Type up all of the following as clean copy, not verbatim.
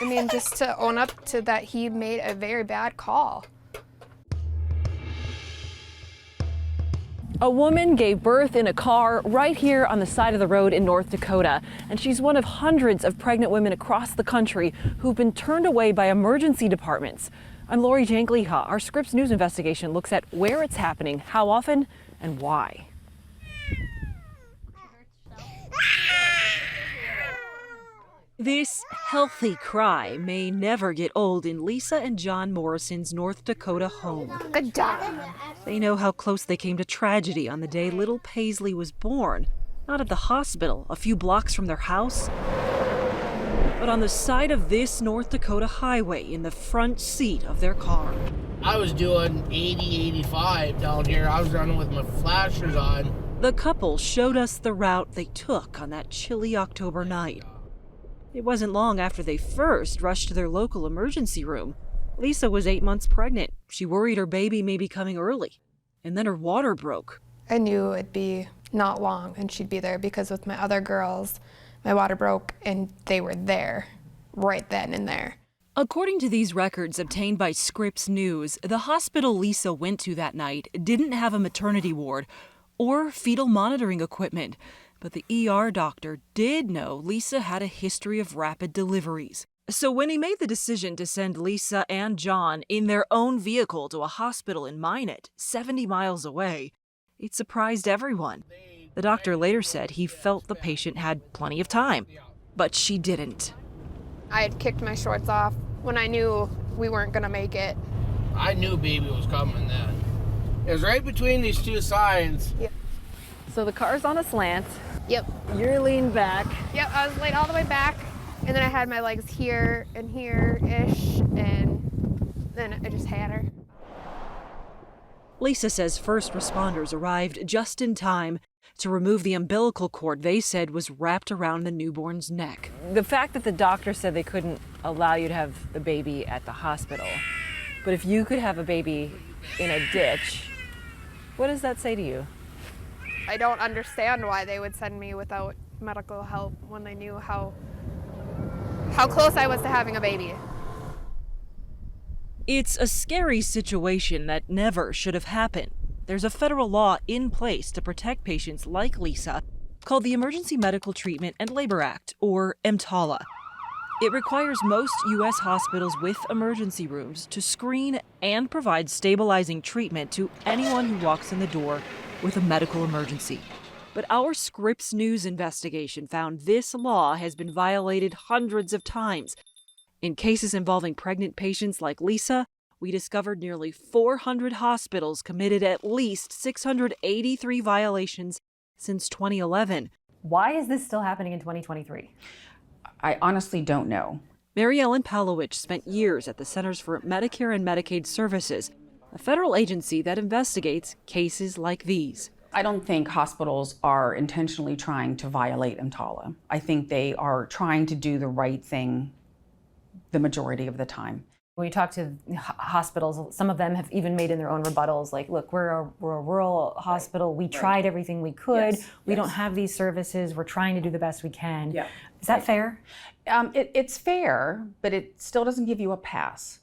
I mean, just to own up to that he made a very bad call. A woman gave birth in a car right here on the side of the road in North Dakota, and she's one of hundreds of pregnant women across the country who've been turned away by emergency departments. I'm Lori Jankliha. Our Scripps News Investigation looks at where it's happening, how often, and why. This healthy cry may never get old in Lisa and John Morrison's North Dakota home. Good job. They know how close they came to tragedy on the day little Paisley was born. Not at the hospital, a few blocks from their house, but on the side of this North Dakota highway in the front seat of their car. I was doing 80, 85 down here. I was running with my flashers on. The couple showed us the route they took on that chilly October night. It wasn't long after they first rushed to their local emergency room. Lisa was 8 months pregnant. She worried her baby may be coming early. And then her water broke. I knew it'd be not long and she'd be there because with my other girls, my water broke and they were there right then and there. According to these records obtained by Scripps News, the hospital Lisa went to that night didn't have a maternity ward or fetal monitoring equipment. But the ER doctor did know Lisa had a history of rapid deliveries. So when he made the decision to send Lisa and John in their own vehicle to a hospital in Minot, 70 miles away, it surprised everyone. The doctor later said he felt the patient had plenty of time, but she didn't. I had kicked my shorts off when I knew we weren't gonna make it. I knew baby was coming then. It was right between these two signs. Yep. So the car's on a slant. Yep. You're leaned back. Yep, I was laid all the way back, and then I had my legs here and here-ish, and then I just had her. Lisa says first responders arrived just in time to remove the umbilical cord they said was wrapped around the newborn's neck. The fact that the doctor said they couldn't allow you to have the baby at the hospital, but if you could have a baby in a ditch, what does that say to you? I don't understand why they would send me without medical help when they knew how close I was to having a baby. It's a scary situation that never should have happened. There's a federal law in place to protect patients like Lisa called the Emergency Medical Treatment and Labor Act, or EMTALA. It requires most U.S. hospitals with emergency rooms to screen and provide stabilizing treatment to anyone who walks in the door with a medical emergency. But our Scripps News investigation found this law has been violated hundreds of times. In cases involving pregnant patients like Lisa, we discovered nearly 400 hospitals committed at least 683 violations since 2011. Why is this still happening in 2023? I honestly don't know. Mary Ellen Palowich spent years at the Centers for Medicare and Medicaid Services, a federal agency that investigates cases like these. I don't think hospitals are intentionally trying to violate EMTALA. I think they are trying to do the right thing the majority of the time. When you talk to hospitals, some of them have even made in their own rebuttals, like, look, we're a rural hospital. We tried everything we could. We don't have these services. We're trying to do the best we can. Yeah. Is that fair? It's fair, but it still doesn't give you a pass.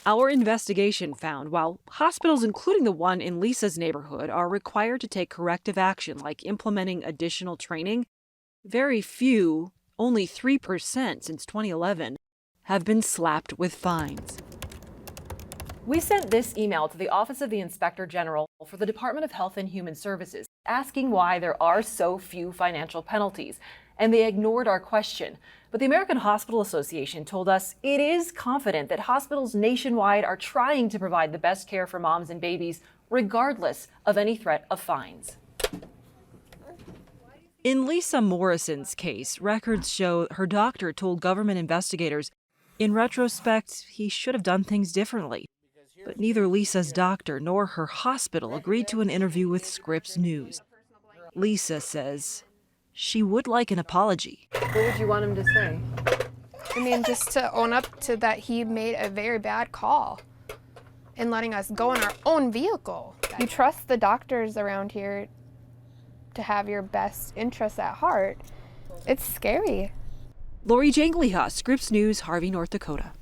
Our investigation found while hospitals, including the one in Lisa's neighborhood, are required to take corrective action like implementing additional training, very few, only 3% since 2011, have been slapped with fines. We sent this email to the Office of the Inspector General for the Department of Health and Human Services, asking why there are so few financial penalties, and they ignored our question. But the American Hospital Association told us it is confident that hospitals nationwide are trying to provide the best care for moms and babies, regardless of any threat of fines. In Lisa Morrison's case, records show her doctor told government investigators, in retrospect, he should have done things differently. But neither Lisa's doctor nor her hospital agreed to an interview with Scripps News. Lisa says she would like an apology. What would you want him to say? I mean, just to own up to that he made a very bad call in letting us go in our own vehicle. You trust the doctors around here to have your best interests at heart. It's scary. Lori Jangliha, Scripps News, Harvey, North Dakota.